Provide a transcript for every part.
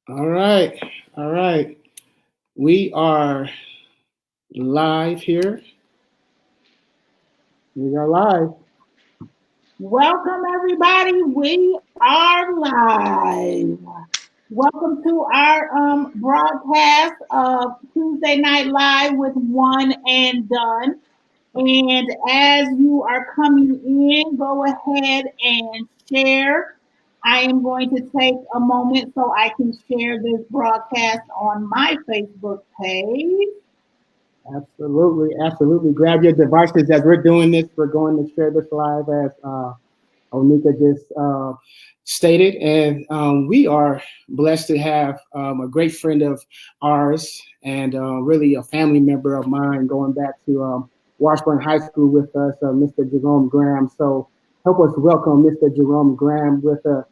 All right. All right. We are live here. We are live. Welcome, everybody. We are live. Welcome to our broadcast of Tuesday Night Live with One and Done. And as you are coming in, go ahead and share. I am going to take a moment so I can share this broadcast on my Facebook page. Absolutely. Absolutely. Grab your devices as we're doing this. We're going to share this live as Onika just stated. And we are blessed to have a great friend of ours and really a family member of mine going back to Washburn High School with us, Mr. Jerome Graham. So help us welcome Mr. Jerome Graham with a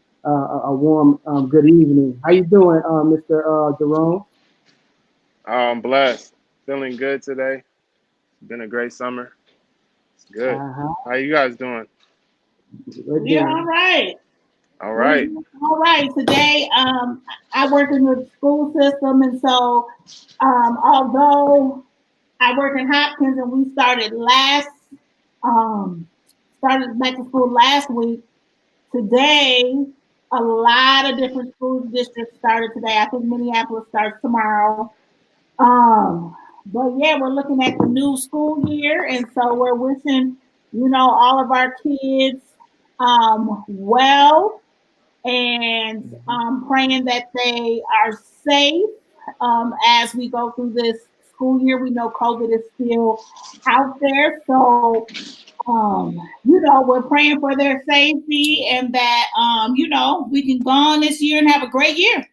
warm good evening. How you doing, Mr. Jerome? I'm blessed. Feeling good today. It's been a great summer. It's good. Uh-huh. How you guys doing? We're We are doing all right. All We right. doing all right today. I work in the school system, and so although I work in Hopkins, and we um, started back to school last week. Today, a lot of different school districts started today. I think Minneapolis starts tomorrow. But yeah, we're looking at the new school year, and so we're wishing all of our kids well and praying that they are safe as we go through this school year. We know COVID is still out there, so we're praying for their safety and that we can go on this year and have a great year.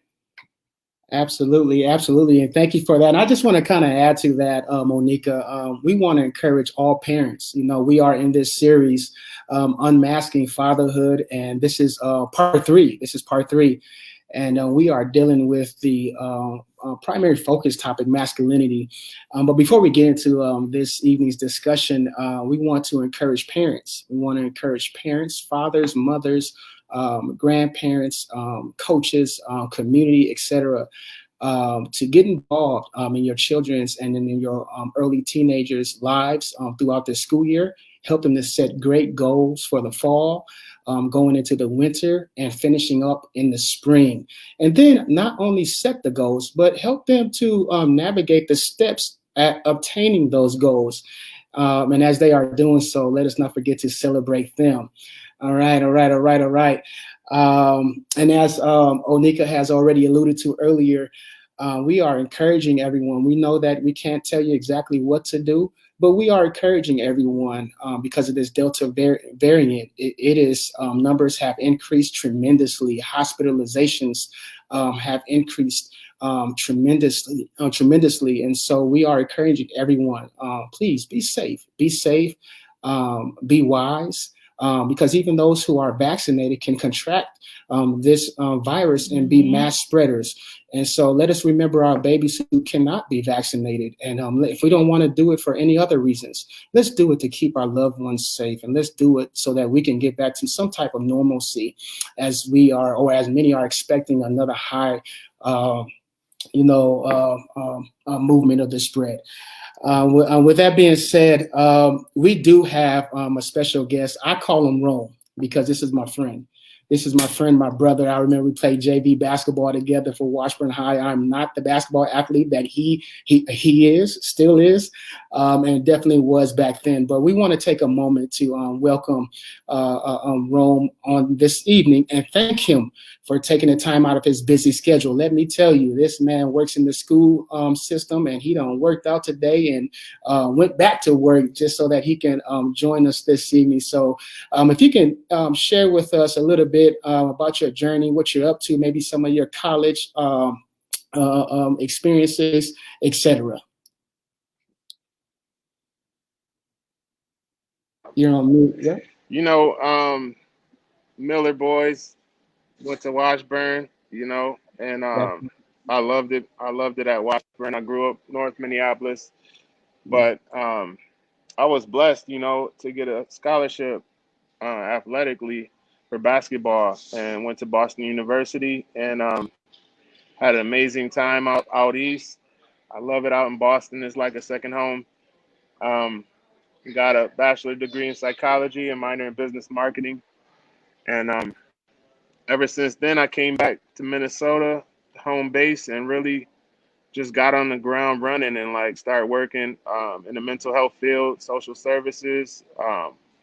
Absolutely, absolutely, and thank you for that. And I just want to kind of add to that, Monica. We want to encourage all parents. You know, we are in this series, Unmasking Fatherhood, and this is part three. This is part three, and we are dealing with the primary focus topic, masculinity. But before we get into this evening's discussion, we want to encourage parents. We want to encourage parents, fathers, mothers, grandparents, coaches, community, etc., to get involved in your children's and in your early teenagers' lives throughout the school year. Help them to set great goals for the fall, going into the winter, and finishing up in the spring. And then not only set the goals, but help them to navigate the steps at obtaining those goals. And as they are doing so, let us not forget to celebrate them. All right, all right, all right, all right. And as Onika has already alluded to earlier, we are encouraging everyone. We know that we can't tell you exactly what to do, but we are encouraging everyone because of this Delta variant. It is numbers have increased tremendously. Hospitalizations have increased tremendously, and so we are encouraging everyone. Please be safe. Be safe. Be wise because even those who are vaccinated can contract this virus and be Mm-hmm. mass spreaders. And so let us remember our babies who cannot be vaccinated. And if we don't want to do it for any other reasons, let's do it to keep our loved ones safe. And let's do it so that we can get back to some type of normalcy as we are, or as many are expecting another high, movement of the spread. With that being said, we do have a special guest. I call him Rome because this is my friend. This is my friend, my brother. I remember we played JV basketball together for Washburn High. I'm not the basketball athlete that he is, still is, and definitely was back then. But we want to take a moment to welcome Rome on this evening and thank him for taking the time out of his busy schedule. Let me tell you, this man works in the school system, and he done worked out today and went back to work just so that he can join us this evening. So if you can share with us a little bit about your journey, what you're up to, maybe some of your college experiences, etc. You're on mute. Yeah. You know, Miller boys went to Washburn, and I loved it. I loved it at Washburn. I grew up North Minneapolis, but I was blessed, to get a scholarship athletically for basketball and went to Boston University. And Had an amazing time out east. I love it out in Boston. It's like a second home. Um, got a bachelor degree in psychology and minor in business marketing. And ever since then, I came back to Minnesota, home base, and really just got on the ground running and like started working in the mental health field, social services,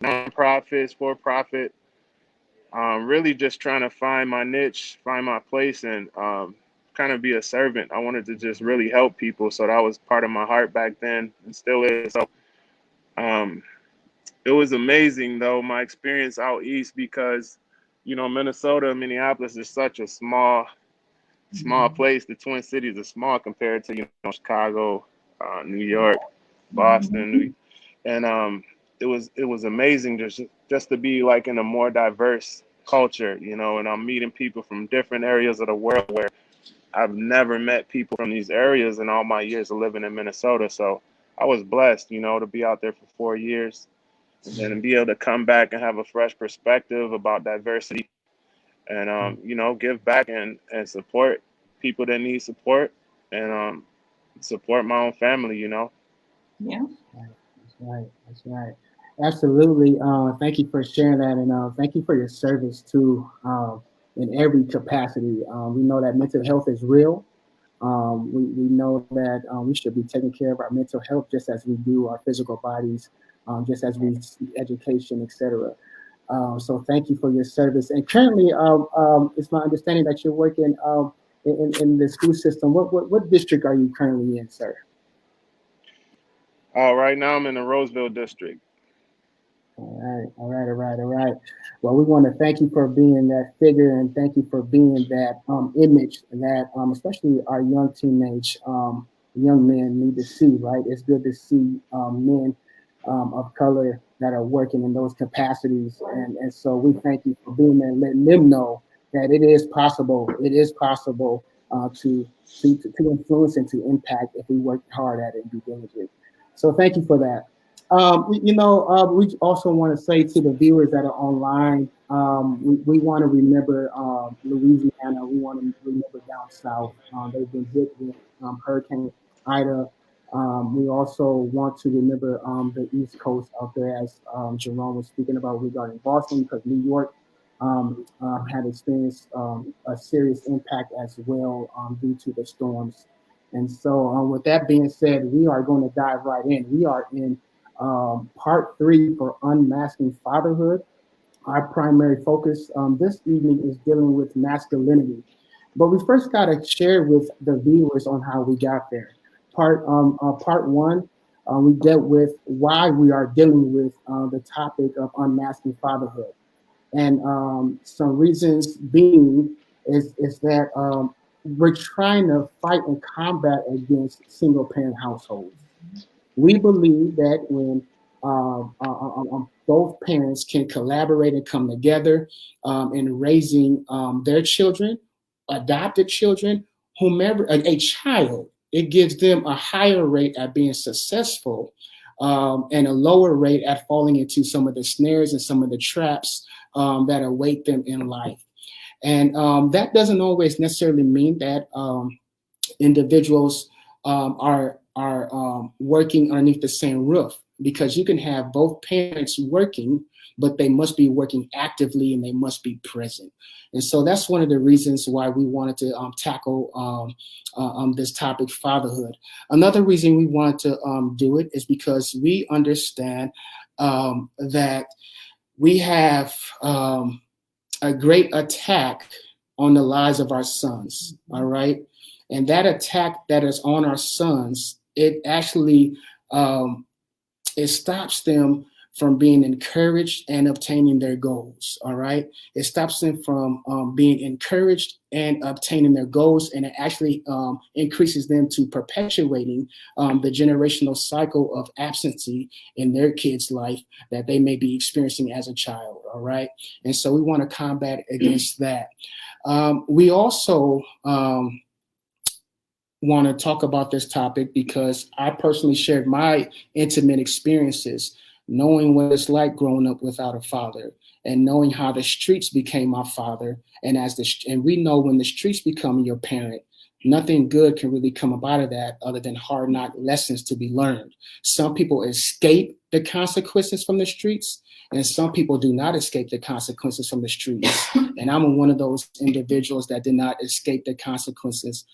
nonprofits, for profit. Really just trying to find my niche, find my place, and kind of be a servant. I wanted to just really help people, so that was part of my heart back then, and still is. So um, it was amazing though my experience out east because Minnesota, Minneapolis is such a small place. The Twin Cities are small compared to Chicago, New York, Boston, and it was amazing just to be like in a more diverse culture, and I'm meeting people from different areas of the world where I've never met people from these areas in all my years of living in Minnesota. So I was blessed, to be out there for 4 years and be able to come back and have a fresh perspective about diversity and give back and support people that need support and support my own family. Yeah. That's right. That's right. Absolutely. Thank you for sharing that, and thank you for your service too, in every capacity. We know that mental health is real. We know that we should be taking care of our mental health just as we do our physical bodies, just as we see education, etc. So thank you for your service. And currently, it's my understanding that you're working in the school system. What district are you currently in, sir? Right now I'm in the Roseville district. All right, all right, all right, all right. Well, we want to thank you for being that figure, and thank you for being that image that especially our young teenage young men need to see. Right, it's good to see men of color that are working in those capacities, and so we thank you for being there, and letting them know that it is possible. It is possible to influence and to impact if we work hard at it and be diligent. So thank you for that. We also want to say to the viewers that are online, we want to remember Louisiana. We want to remember down south. They've been hit with Hurricane Ida. We also want to remember the East Coast out there, as Jerome was speaking about regarding Boston, because New York had experienced a serious impact as well due to the storms. And so, with that being said, we are going to dive right in. We are in part three for Unmasking Fatherhood. Our primary focus this evening is dealing with masculinity. But we first got to share with the viewers on how we got there. Part one, we dealt with why we are dealing with the topic of unmasking fatherhood. And some reasons being is that we're trying to fight and combat against single parent households. We believe that when both parents can collaborate and come together in raising their children, adopted children, whomever, a child, it gives them a higher rate at being successful and a lower rate at falling into some of the snares and some of the traps that await them in life. And that doesn't always necessarily mean that individuals are working underneath the same roof, because you can have both parents working, but they must be working actively and they must be present. And so that's one of the reasons why we wanted to tackle this topic, fatherhood. Another reason we wanted to do it is because we understand that we have a great attack on the lives of our sons. All right. And that attack that is on our sons, it actually it stops them from being encouraged and obtaining their goals. All right. It stops them from being encouraged and obtaining their goals. And it actually increases them to perpetuating the generational cycle of absentee in their kids' life that they may be experiencing as a child. All right. And so we want to combat against that. We also want to talk about this topic because I personally shared my intimate experiences, knowing what it's like growing up without a father, and knowing how the streets became my father. And we know when the streets become your parent, nothing good can really come about of that other than hard knock lessons to be learned. Some people escape the consequences from the streets, and some people do not escape the consequences from the streets. And I'm one of those individuals that did not escape the consequences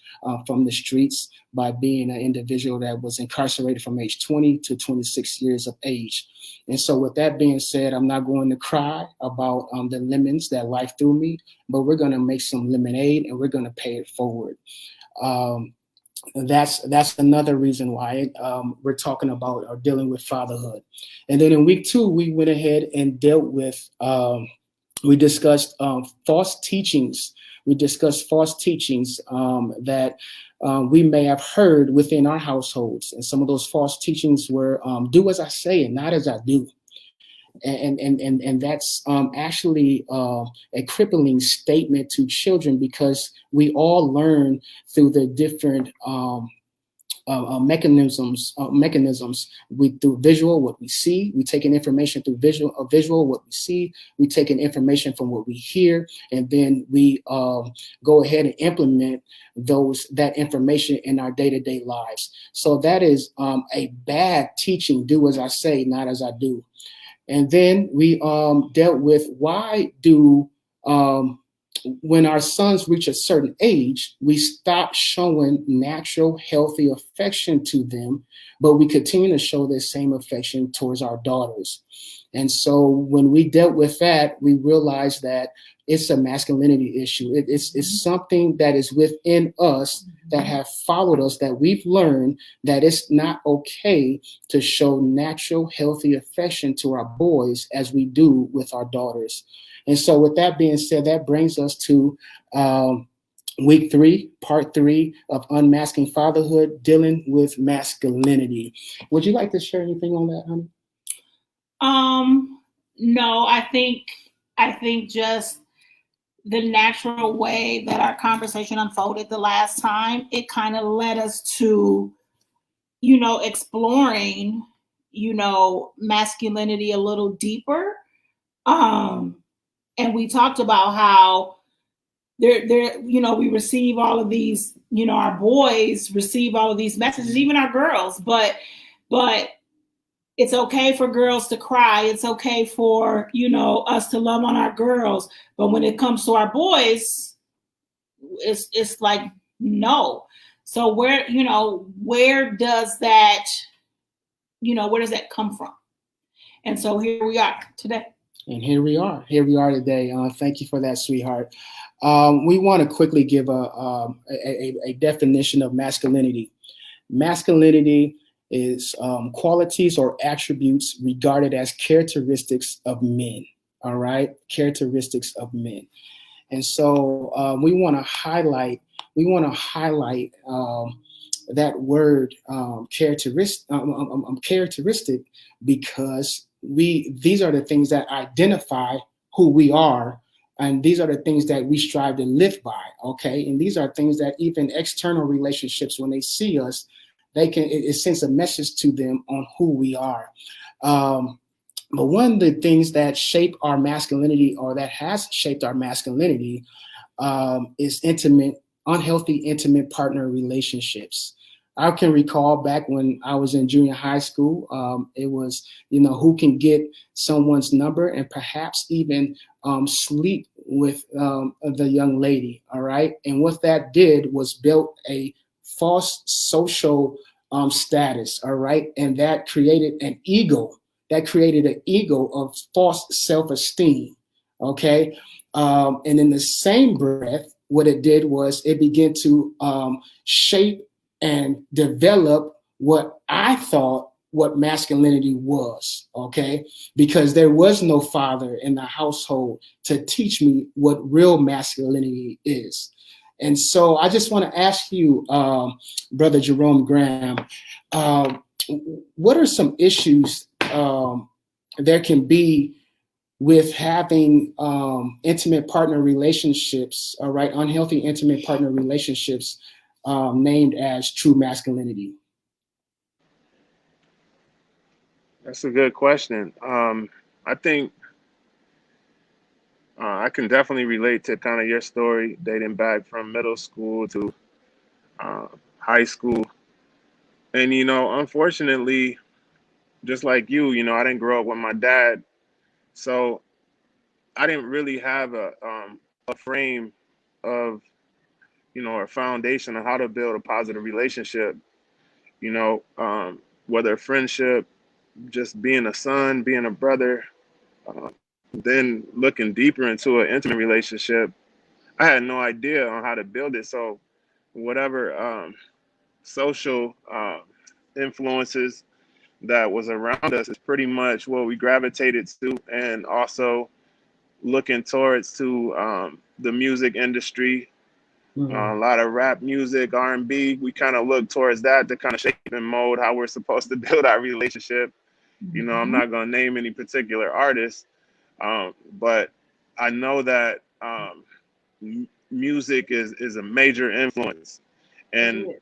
from the streets by being an individual that was incarcerated from age 20 to 26 years of age. And so, with that being said, I'm not going to cry about the lemons that life threw me, but we're going to make some lemonade and we're going to pay it forward. Um, that's another reason why we're talking about or dealing with fatherhood. And then in week 2, we went ahead and dealt with we discussed false teachings. We discussed false teachings that we may have heard within our households, and some of those false teachings were "do as I say and not as I do." And that's actually a crippling statement to children, because we all learn through the different mechanisms. We through visual, what we see, we take in information through visual, what we see, we take in information from what we hear, and then we go ahead and implement that information in our day-to-day lives. So that is a bad teaching: do as I say, not as I do. And then we dealt with why do when our sons reach a certain age, we stop showing natural, healthy affection to them, but we continue to show the same affection towards our daughters. And so when we dealt with that, we realized that it's a masculinity issue. It's something that is within us that have followed us, that we've learned that it's not okay to show natural, healthy affection to our boys as we do with our daughters. And so with that being said, that brings us to week 3, part 3 of Unmasking Fatherhood, dealing with masculinity. Would you like to share anything on that, honey? No, I think just the natural way that our conversation unfolded the last time, it kind of led us to, exploring, masculinity a little deeper. And we talked about how we receive all of these, our boys receive all of these messages, even our girls, but it's okay for girls to cry. It's okay for, us to love on our girls. But when it comes to our boys, it's like, no. So where does that, where does that come from? And so here we are today. And here we are. Here we are today. Thank you for that, sweetheart. We want to quickly give a definition of masculinity. Masculinity is qualities or attributes regarded as characteristics of men. All right, characteristics of men. And so we want to highlight. That word characteristic, because these are the things that identify who we are, and these are the things that we strive to live by. Okay, and these are things that even external relationships, when they see us, it sends a message to them on who we are. But one of the things that shape our masculinity, or that has shaped our masculinity, is unhealthy intimate partner relationships. I can recall back when I was in junior high school, it was, who can get someone's number and perhaps even sleep with the young lady. All right. And what that did was built a false social status. All right. And that created an ego. That created an ego of false self-esteem. Okay. And in the same breath, what it did was it began to shape and develop what I thought what masculinity was, okay? Because there was no father in the household to teach me what real masculinity is. And so I just want to ask you, Brother Jerome Graham, what are some issues there can be with having intimate partner relationships, all right, unhealthy intimate partner relationships named as true masculinity? That's a good question. I think I can definitely relate to kind of your story dating back from middle school to high school. And, unfortunately, just like you, I didn't grow up with my dad. So I didn't really have a frame of, a foundation on how to build a positive relationship, whether friendship, just being a son, being a brother, then looking deeper into an intimate relationship. I had no idea on how to build it. So whatever social influences that was around us is pretty much what we gravitated to, and also looking towards to the music industry. A lot of rap music, R&B. We kind of look towards that to kind of shape and mold how we're supposed to build our relationship. I'm not going to name any particular artists, but I know that music is a major influence. And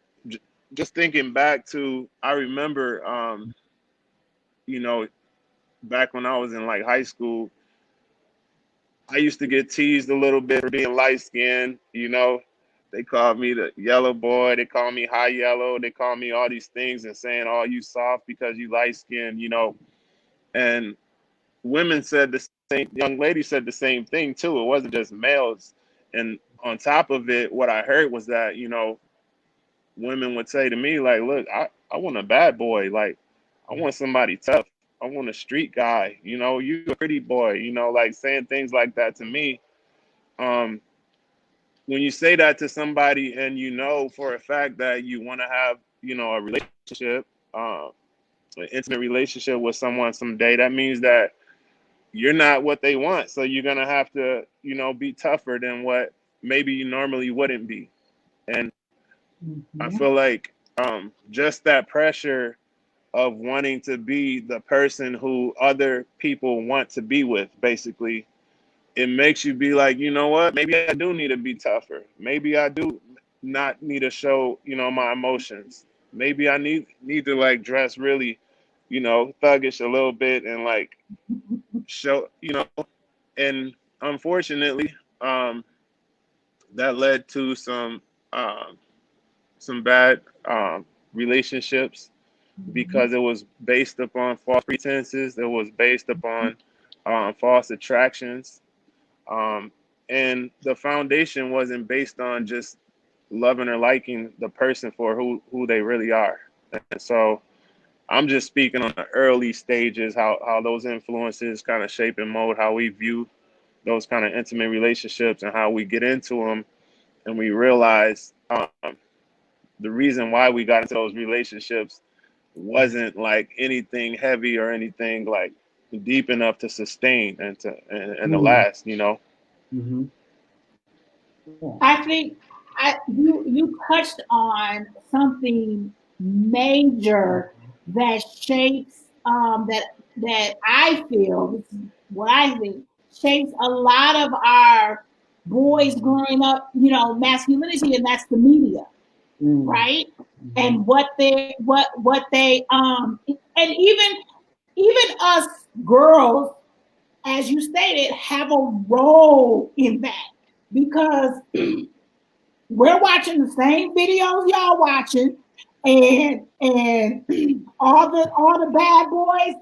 just thinking back to, I remember, back when I was in like high school, I used to get teased a little bit for being light skinned. They called me the yellow boy. They called me high yellow. They called me all these things and saying, "Oh, you soft because you light skinned," And women said the same. Young ladies said the same thing too. It wasn't just males. And on top of it, what I heard was that women would say to me like, "Look, I want a bad boy. Like, I want somebody tough. I want a street guy. You a pretty boy. Like saying things like that to me." When you say that to somebody and for a fact that you want to have a relationship, an intimate relationship with someone someday, that means that you're not what they want. So you're gonna have to be tougher than what maybe you normally wouldn't be. And I feel like just that pressure of wanting to be the person who other people want to be with, basically, it makes you be like, you know what, maybe I do need to be tougher. Maybe I do not need to show, my emotions. Maybe I need to like dress really, thuggish a little bit and like show, and unfortunately, that led to some bad relationships because it was based upon false pretenses. It was based upon false attractions. And the foundation wasn't based on just loving or liking the person for who they really are. And so I'm just speaking on the early stages, how those influences kind of shape and mold how we view those kind of intimate relationships and how we get into them. And we realize the reason why we got into those relationships wasn't like anything heavy or anything like deep enough to sustain and to last, Mm-hmm. I think you touched on something major that shapes that I feel, this is what I think, shapes a lot of our boys growing up, masculinity, and that's the media, right? And what they and even us girls, as you stated, have a role in that because we're watching the same videos y'all watching, and all the bad boys,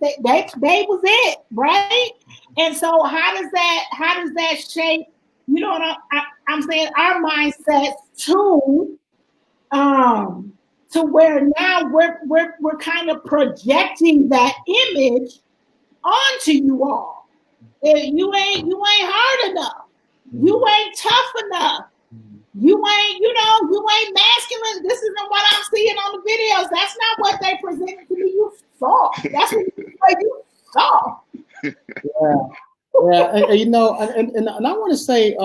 they was it, right? And so how does that shape? You know what I'm saying? Our mindsets to where now we're kind of projecting that image onto you all. You ain't hard enough. You ain't tough enough. You ain't masculine. This isn't what I'm seeing on the videos. That's not what they presented to me. You saw. That's what you saw. Yeah. And I want to say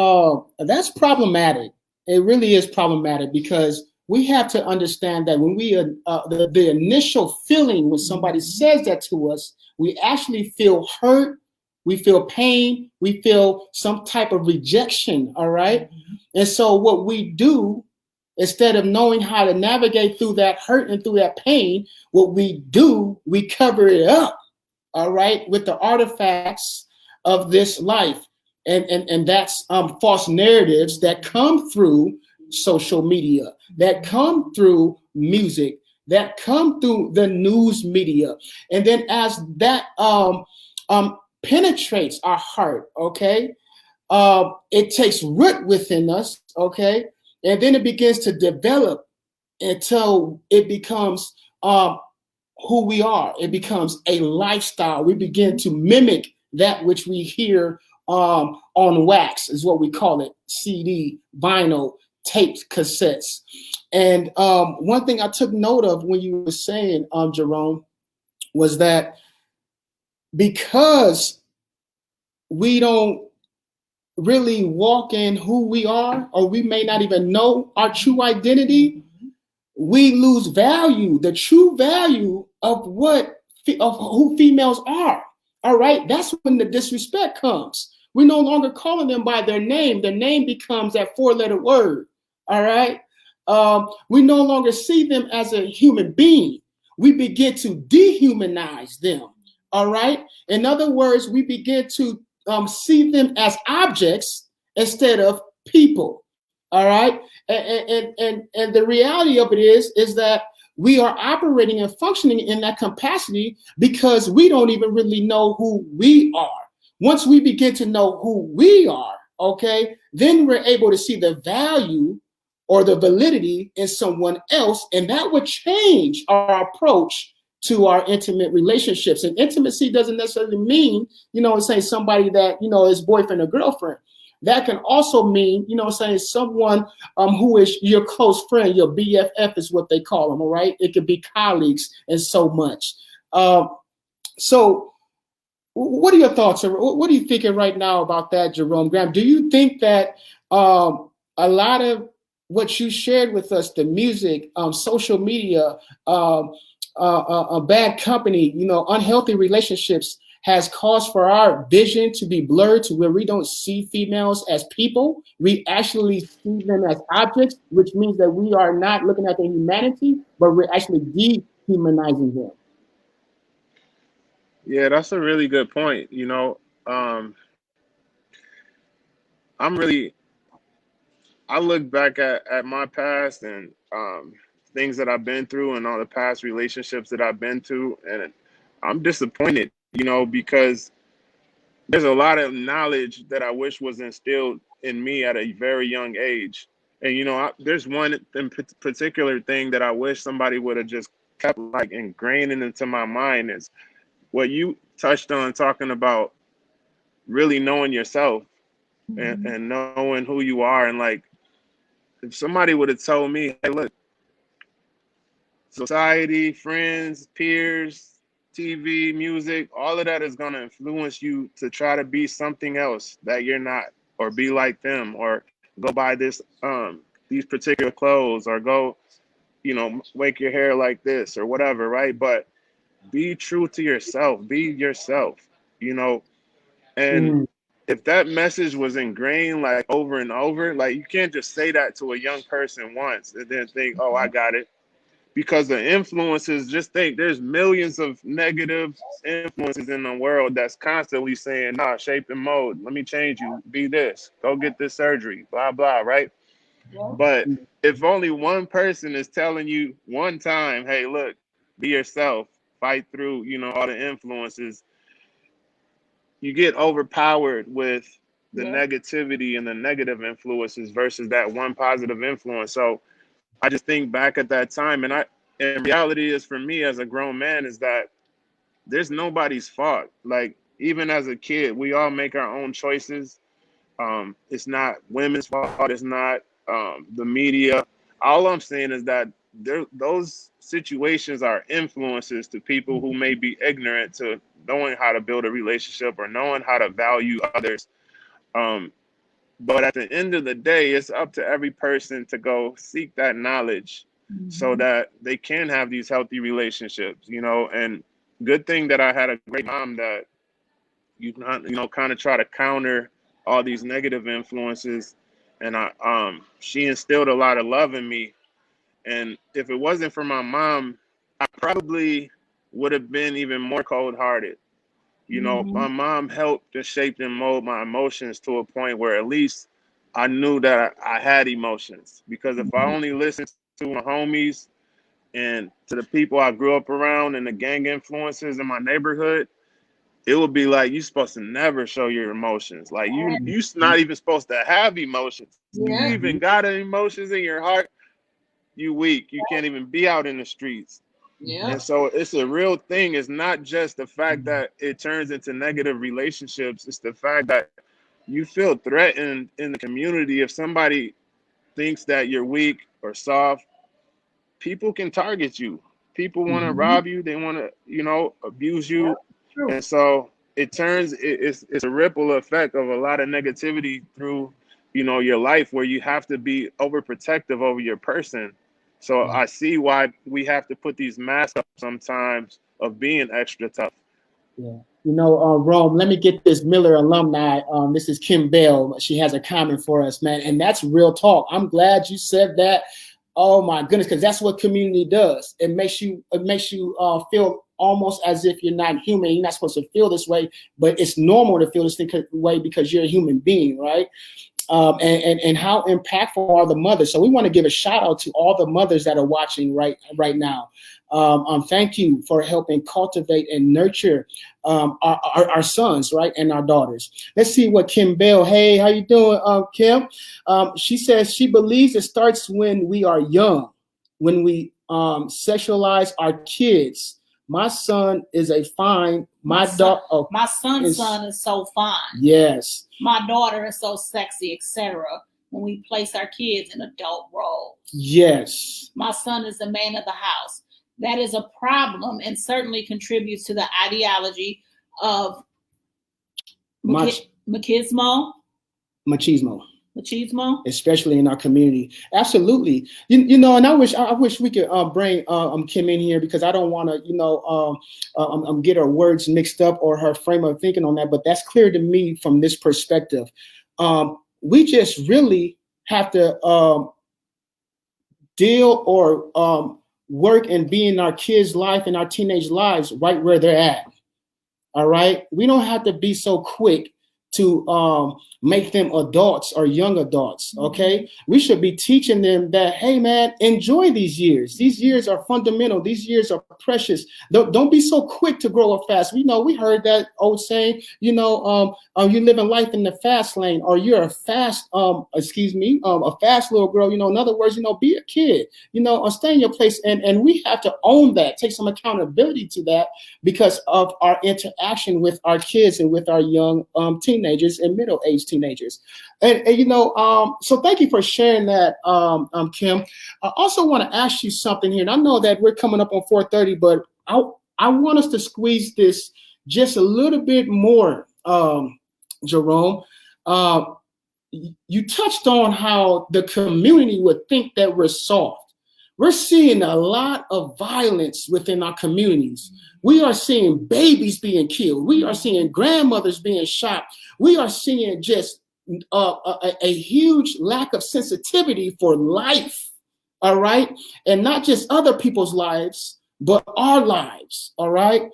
that's problematic. It really is problematic because we have to understand that when we the initial feeling when somebody says that to us, we actually feel hurt, we feel pain, we feel some type of rejection. All right, and so what we do, instead of knowing how to navigate through that hurt and through that pain, what we do, we cover it up. All right, with the artifacts of this life, and that's false narratives that come through social media, that come through music, that come through the news media. And then as that penetrates our heart, okay, it takes root within us, okay, and then it begins to develop until it becomes who we are. It becomes a lifestyle. We begin to mimic that which we hear on wax, is what we call it: CD, vinyl, tapes, cassettes. And one thing I took note of when you were saying, Jerome, was that because we don't really walk in who we are, or we may not even know our true identity, we lose value, the true value of who females are. All right, that's when the disrespect comes. We're no longer calling them by their name. Their name becomes that four-letter word. All right, we no longer see them as a human being. We begin to dehumanize them. All right. In other words, we begin to see them as objects instead of people. All right. And the reality of it is that we are operating and functioning in that capacity because we don't even really know who we are. Once we begin to know who we are, okay, then we're able to see the value or the validity in someone else, and that would change our approach to our intimate relationships. And intimacy doesn't necessarily mean, saying somebody that, is boyfriend or girlfriend. That can also mean, saying someone who is your close friend, your BFF is what they call them, all right? It could be colleagues and so much. So what are your thoughts? What are you thinking right now about that, Jerome Graham? Do you think that a lot of what you shared with us, the music, social media, a bad company, unhealthy relationships, has caused for our vision to be blurred to where we don't see females as people. We actually see them as objects, which means that we are not looking at their humanity, but we're actually dehumanizing them. Yeah, that's a really good point. I'm really, I look back at my past and things that I've been through and all the past relationships that I've been to, and I'm disappointed, because there's a lot of knowledge that I wish was instilled in me at a very young age. And there's one in particular thing that I wish somebody would have just kept like ingrained into my mind is what you touched on, talking about really knowing yourself and knowing who you are. And like, if somebody would have told me, hey, look, society, friends, peers, TV, music, all of that is going to influence you to try to be something else that you're not, or be like them, or go buy these particular clothes, or go, wake your hair like this or whatever, right? But be true to yourself, be yourself, and Mm, if that message was ingrained like over and over, like you can't just say that to a young person once and then think, oh, I got it. Because the influences, just think there's millions of negative influences in the world that's constantly saying, nah, shape and mold, let me change you, be this, go get this surgery, blah blah, right? But if only one person is telling you one time, hey, look, be yourself, fight through, all the influences, you get overpowered with the negativity and the negative influences versus that one positive influence. So I just think back at that time, and reality is, for me as a grown man, is that there's nobody's fault. Like, even as a kid, we all make our own choices. It's not women's fault. It's not the media. All I'm saying is that those situations are influences to people who may be ignorant to knowing how to build a relationship or knowing how to value others. Um, but at the end of the day, it's up to every person to go seek that knowledge so that they can have these healthy relationships, and good thing that I had a great mom that, kind of try to counter all these negative influences. And she instilled a lot of love in me. And if it wasn't for my mom, I probably would have been even more cold hearted. My mom helped to shape and mold my emotions to a point where at least I knew that I had emotions, because if I only listened to my homies and to the people I grew up around and the gang influences in my neighborhood, it would be like, you're supposed to never show your emotions. Like you not even supposed to have emotions. If you Yeah. even got emotions in your heart, you weak. You can't even be out in the streets. Yeah. And so it's a real thing. It's not just the fact that it turns into negative relationships. It's the fact that you feel threatened in the community. If somebody thinks that you're weak or soft, people can target you. People want to Mhm. rob you. They want to, abuse Yeah. you. True. And so it's a ripple effect of a lot of negativity through, your life, where you have to be overprotective over your person. So I see why we have to put these masks up sometimes of being extra tough. Yeah. Rome, let me get this Miller alumni. This is Kim Bell. She has a comment for us, man. And that's real talk. I'm glad you said that. Oh my goodness, because that's what community does. It makes you feel almost as if you're not human. You're not supposed to feel this way, but it's normal to feel this way because you're a human being, right? And how impactful are the mothers. So we want to give a shout out to all the mothers that are watching right now. Thank you for helping cultivate and nurture our sons, right, and our daughters. Let's see what Kim Bell. Hey, how you doing, Kim? She says she believes it starts when we are young, when we sexualize our kids. My son is a fine. My daughter. Oh, my son's son is so fine. Yes. My daughter is so sexy, etc. When we place our kids in adult roles. Yes. My son is the man of the house. That is a problem and certainly contributes to the ideology of machismo. Machismo, especially in our community. Absolutely. And I wish we could bring Kim in here, because I don't want to get her words mixed up or her frame of thinking on that. But that's clear to me from this perspective. We just really have to deal or work and be in our kids' life and our teenage lives right where they're at. All right. We don't have to be so quick to make them adults or young adults. Okay. We should be teaching them that, hey, man, enjoy these years. These years are fundamental. These years are precious. Don't be so quick to grow up fast. We heard that old saying, you're living life in the fast lane, or you're a fast, a fast little girl. In other words, be a kid, or stay in your place. And we have to own that, take some accountability to that, because of our interaction with our kids and with our young teenagers and middle-aged teenagers. And so thank you for sharing that, Kim. I also want to ask you something here, and I know that we're coming up on 4:30, but I want us to squeeze this just a little bit more, Jerome. Uh, you touched on how the community would think that we're soft. We're seeing a lot of violence within our communities. We are seeing babies being killed. We are seeing grandmothers being shot. We are seeing just a huge lack of sensitivity for life. All right. And not just other people's lives, but our lives. All right.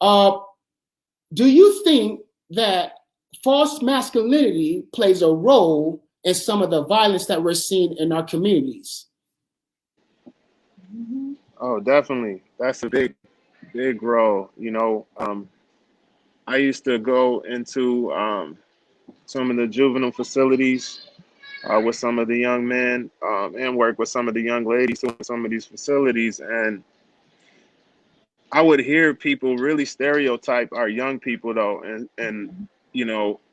Do you think that false masculinity plays a role in some of the violence that we're seeing in our communities? Oh, definitely. That's a big role. I used to go into some of the juvenile facilities with some of the young men, and work with some of the young ladies in some of these facilities. And I would hear people really stereotype our young people, though. And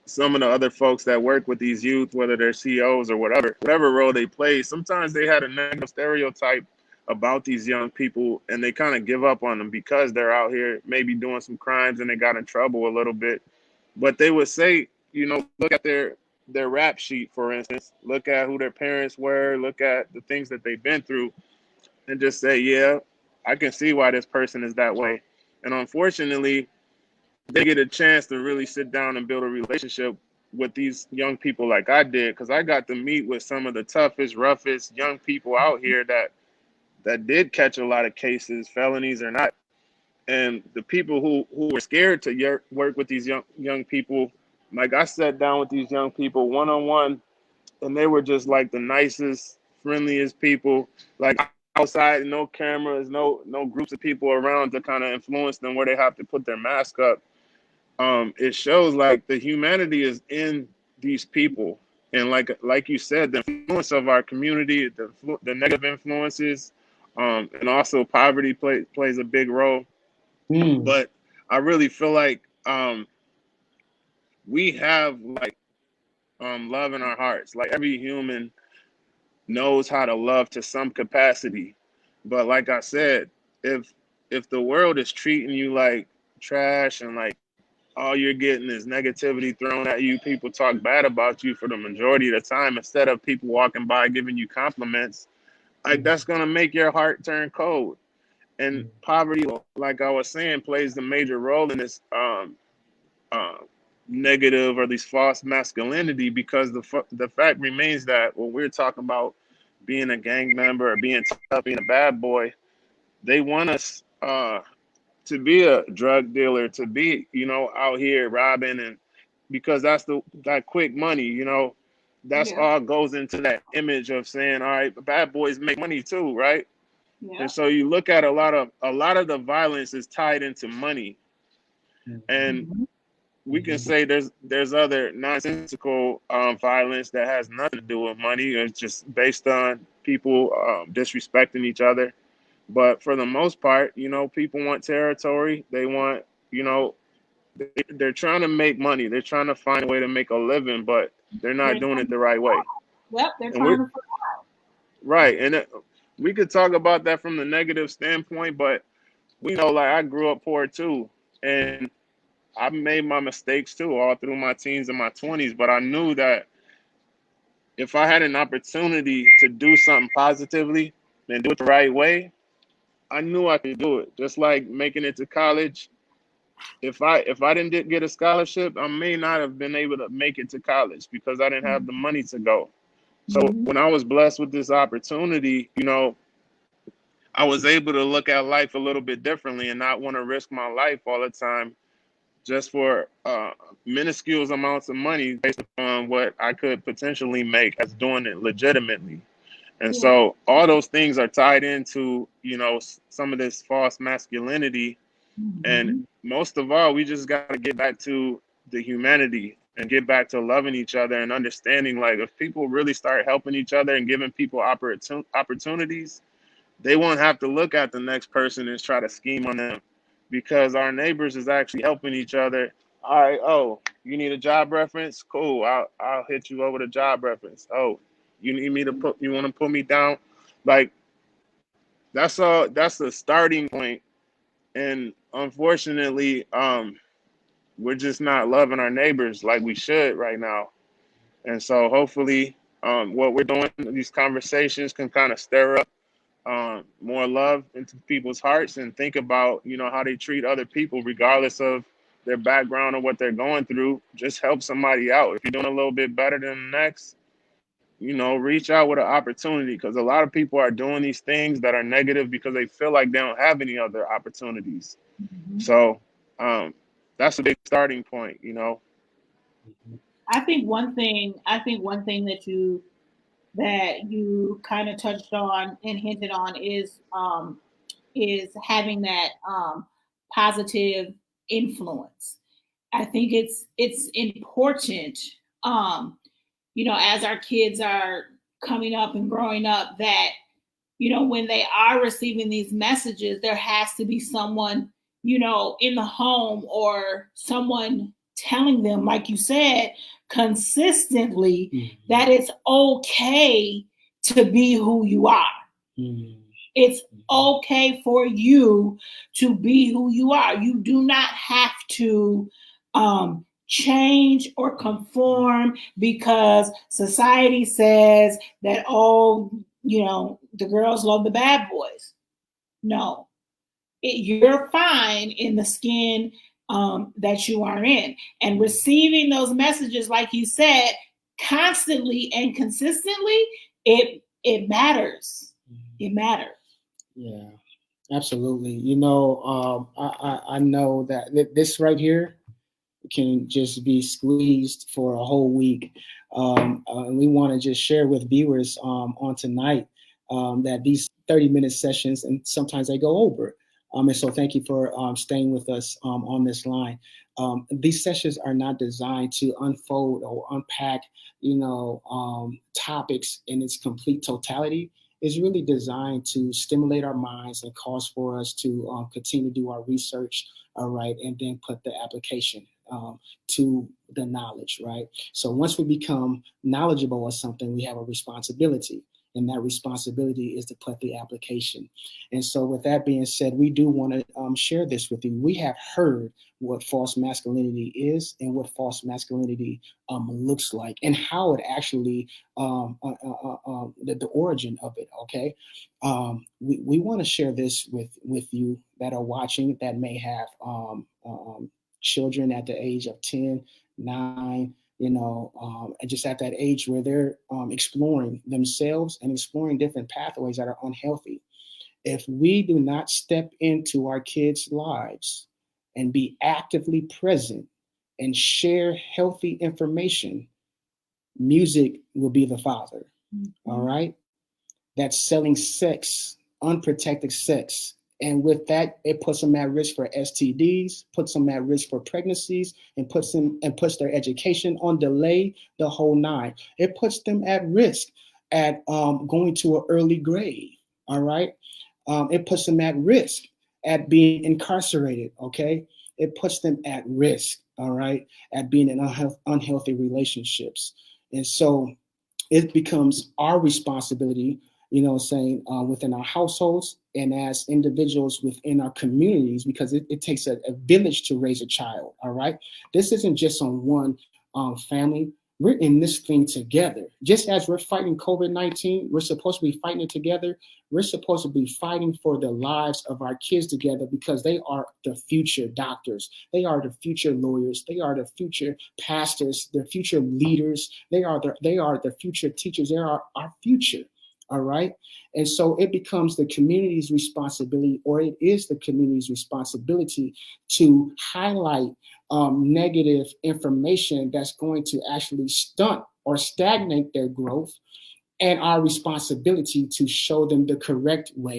some of the other folks that work with these youth, whether they're CEOs or whatever role they play, sometimes they had a negative stereotype about these young people, and they kind of give up on them because they're out here maybe doing some crimes and they got in trouble a little bit. But they would say, look at their rap sheet, for instance, look at who their parents were, look at the things that they've been through, and just say, yeah, I can see why this person is that way. And unfortunately, they get a chance to really sit down and build a relationship with these young people like I did, because I got to meet with some of the toughest, roughest young people out here that did catch a lot of cases, felonies or not. And the people who were scared to work with these young people, like I sat down with these young people one on one and they were just like the nicest, friendliest people. Like outside, no cameras, no groups of people around to kind of influence them where they have to put their mask up. It shows like the humanity is in these people, and like you said, the influence of our community, the negative influences, and also poverty plays a big role. Mm. But I really feel like we have like love in our hearts. Like every human knows how to love to some capacity. But like I said, if if the world is treating you like trash and like all you're getting is negativity thrown at you, people talk bad about you for the majority of the time instead of people walking by giving you compliments, like that's gonna make your heart turn cold. And poverty, like I was saying, plays a major role in this uh, negative or these false masculinity, because the fact remains that when we're talking about being a gang member or being tough, being a bad boy, they want us to be a drug dealer, to be, out here robbing, and because that's that quick money, that's Yeah. all goes into that image of saying, all right, bad boys make money too, right? Yeah. And so you look at a lot of the violence is tied into money. And Mhm. we can say there's other nonsensical violence that has nothing to do with money. It's just based on people disrespecting each other. But for the most part, people want territory. They want, they're trying to make money. They're trying to find a way to make a living, but they're They're not doing trying it to, the right way. yep, they're And we're trying to. right. And we could talk about that from the negative standpoint, but we know, like, I grew up poor too. And I made my mistakes too, all through my teens and my 20s. But I knew that if I had an opportunity to do something positively and do it the right way, I knew I could do it. Just like making it to college. If I didn't get a scholarship, I may not have been able to make it to college because I didn't have the money to go. So Mhm. when I was blessed with this opportunity, I was able to look at life a little bit differently and not want to risk my life all the time just for minuscule amounts of money based on what I could potentially make as doing it legitimately. And Yeah. so all those things are tied into, some of this false masculinity. And Mhm. most of all, we just got to get back to the humanity and get back to loving each other and understanding, like, if people really start helping each other and giving people opportunities, they won't have to look at the next person and try to scheme on them, because our neighbors is actually helping each other. All right, oh, you need a job reference? Cool. I'll hit you over the job reference. Oh, you want to put me down? Like, that's a starting point. And unfortunately, we're just not loving our neighbors like we should right now. And so hopefully, what we're doing, these conversations can kind of stir up more love into people's hearts and think about, how they treat other people, regardless of their background or what they're going through. Just help somebody out. If you're doing a little bit better than the next, reach out with an opportunity, because a lot of people are doing these things that are negative because they feel like they don't have any other opportunities. Mhm. So that's a big starting point. I think one thing that you kind of touched on and hinted on is having that positive influence. I think it's important, um, as our kids are coming up and growing up, that when they are receiving these messages, there has to be someone, in the home, or someone telling them, like you said, consistently, that it's okay to be who you are. It's okay for you to be who you are. You do not have to change or conform because society says that, oh, the girls love the bad boys. No, you're fine in the skin that you are in. And receiving those messages, like you said, constantly and consistently, it matters. It matters. Yeah, absolutely. I know that this right here, can just be squeezed for a whole week. And we want to just share with viewers on tonight that these 30-minute sessions, and sometimes they go over. And so thank you for staying with us on this line. These sessions are not designed to unfold or unpack, topics in its complete totality. It's really designed to stimulate our minds and cause for us to continue to do our research, all right, and then put the application to the knowledge, right? So once we become knowledgeable of something, we have a responsibility. And that responsibility is to put the application. And so, with that being said, we do want to share this with you. We have heard what false masculinity is and what false masculinity looks like, and how it actually the origin of it. Okay, we want to share this with you that are watching that may have children at the age of 10, 9, and just at that age where they're exploring themselves and exploring different pathways that are unhealthy. If we do not step into our kids' lives and be actively present and share healthy information, music will be the father. Mm-hmm. All right? That's selling sex, unprotected sex. And with that, it puts them at risk for STDs, puts them at risk for pregnancies, and puts their education on delay, the whole nine. It puts them at risk at going to an early grave. All right, it puts them at risk at being incarcerated. Okay, it puts them at risk. All right, at being in unhealthy relationships, and so it becomes our responsibility, saying within our households and as individuals within our communities, because it takes a village to raise a child. All right. This isn't just on one family. We're in this thing together. Just as we're fighting COVID-19, we're supposed to be fighting it together. We're supposed to be fighting for the lives of our kids together, because they are the future doctors. They are the future lawyers. They are the future pastors, the future leaders. They are the future teachers. They are our future. All right. And so it becomes the community's responsibility, or it is the community's responsibility, to highlight negative information that's going to actually stunt or stagnate their growth, and our responsibility to show them the correct way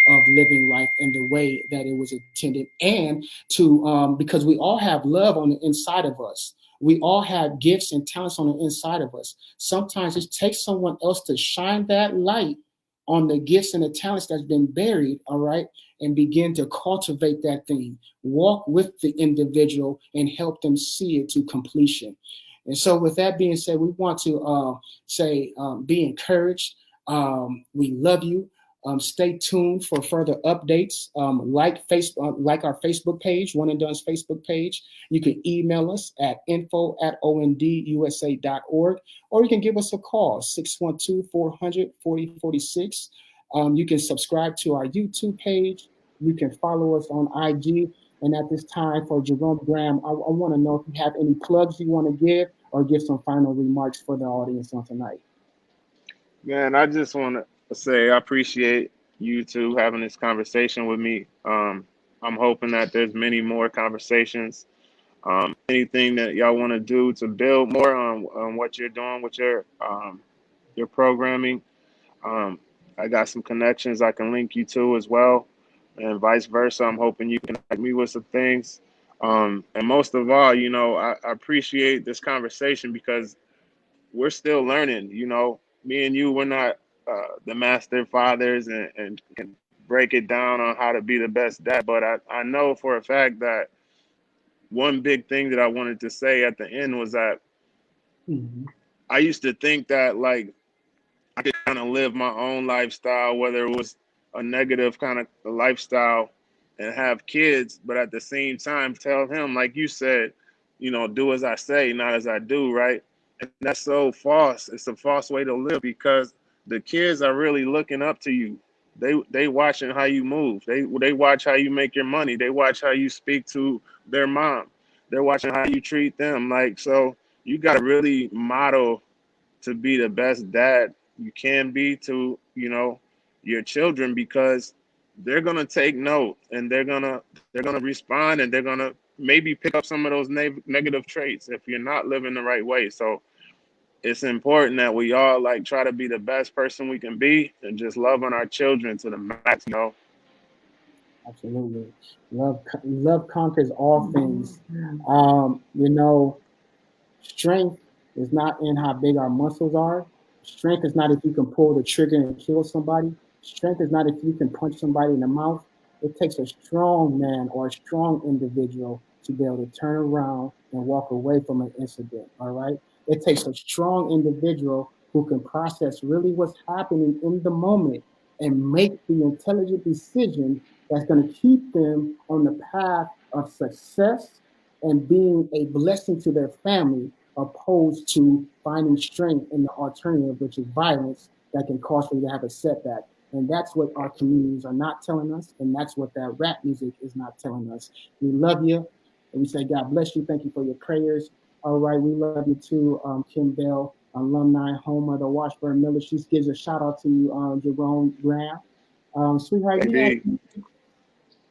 of living life and the way that it was intended. And to because we all have love on the inside of us. We all have gifts and talents on the inside of us. Sometimes it takes someone else to shine that light on the gifts and the talents that's been buried, all right, and begin to cultivate that thing. Walk with the individual and help them see it to completion. And so, with that being said, we want to say, be encouraged. We love you. Stay tuned for further updates. Like our Facebook page, One and Done's Facebook page. You can email us at info@ondusa.org, or you can give us a call, 612-400-4046. You can subscribe to our YouTube page. You can follow us on IG. And at this time, for Jerome Graham, I want to know if you have any plugs you want to give, or give some final remarks for the audience on tonight. Man, I just want to say I appreciate you two having this conversation with me. I'm hoping that there's many more conversations. Anything that y'all want to do to build more on what you're doing with your programming. Um, I got some connections I can link you to as well, and vice versa. I'm hoping you can connect me with some things. And most of all, I appreciate this conversation, because we're still learning. Me and you, we're not the master fathers and can break it down on how to be the best dad. But I know for a fact that one big thing that I wanted to say at the end was that Mm-hmm. I used to think that, like, I could kind of live my own lifestyle, whether it was a negative kind of lifestyle, and have kids, but at the same time tell him, like you said, do as I say, not as I do, right? And that's so false. It's a false way to live, because the kids are really looking up to you. They watching how you move. They watch how you make your money. They watch how you speak to their mom. They're watching how you treat them. Like, so you got to really model to be the best dad you can be to, your children, because they're gonna take note, and they're gonna respond, and they're gonna maybe pick up some of those negative traits if you're not living the right way. So it's important that we all like try to be the best person we can be and just love on our children to the max, you know. Absolutely. Love conquers all things. Strength is not in how big our muscles are. Strength is not if you can pull the trigger and kill somebody. Strength is not if you can punch somebody in the mouth. It takes a strong man or a strong individual to be able to turn around and walk away from an incident. All right. It takes a strong individual who can process really what's happening in the moment and make the intelligent decision that's going to keep them on the path of success and being a blessing to their family, opposed to finding strength in the alternative, which is violence that can cause you to have a setback. And that's what our communities are not telling us, and that's what that rap music is not telling us. We love you, and we say God bless you. Thank you for your prayers. All right, we love you too, Kim Bell, alumni, home of the Washburn Miller. She gives a shout out to you, Jerome Graham. Sweetheart, you have. Indeed.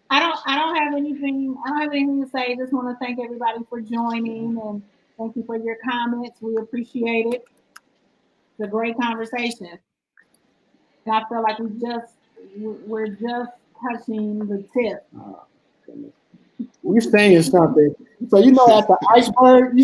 I don't have anything. I don't have anything to say. Just want to thank everybody for joining and thank you for your comments. We appreciate it. It's a great conversation. And I feel like we're just touching the tip. Goodness. You're saying something. So at the iceberg,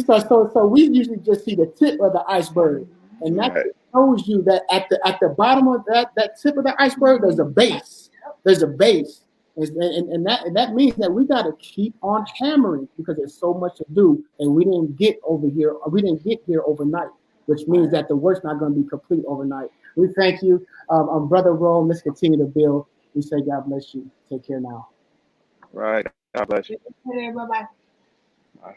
so we usually just see the tip of the iceberg, and that Right. shows you that at the bottom of that tip of the iceberg, there's a base. There's a base, and that means that we got to keep on hammering because there's so much to do, and we didn't get over here. We didn't get here overnight, which means that the work's not going to be complete overnight. We thank you, Brother Rome. Let's continue to build. We say God bless you. Take care now. Right. God bless you. Bye bye. Bye.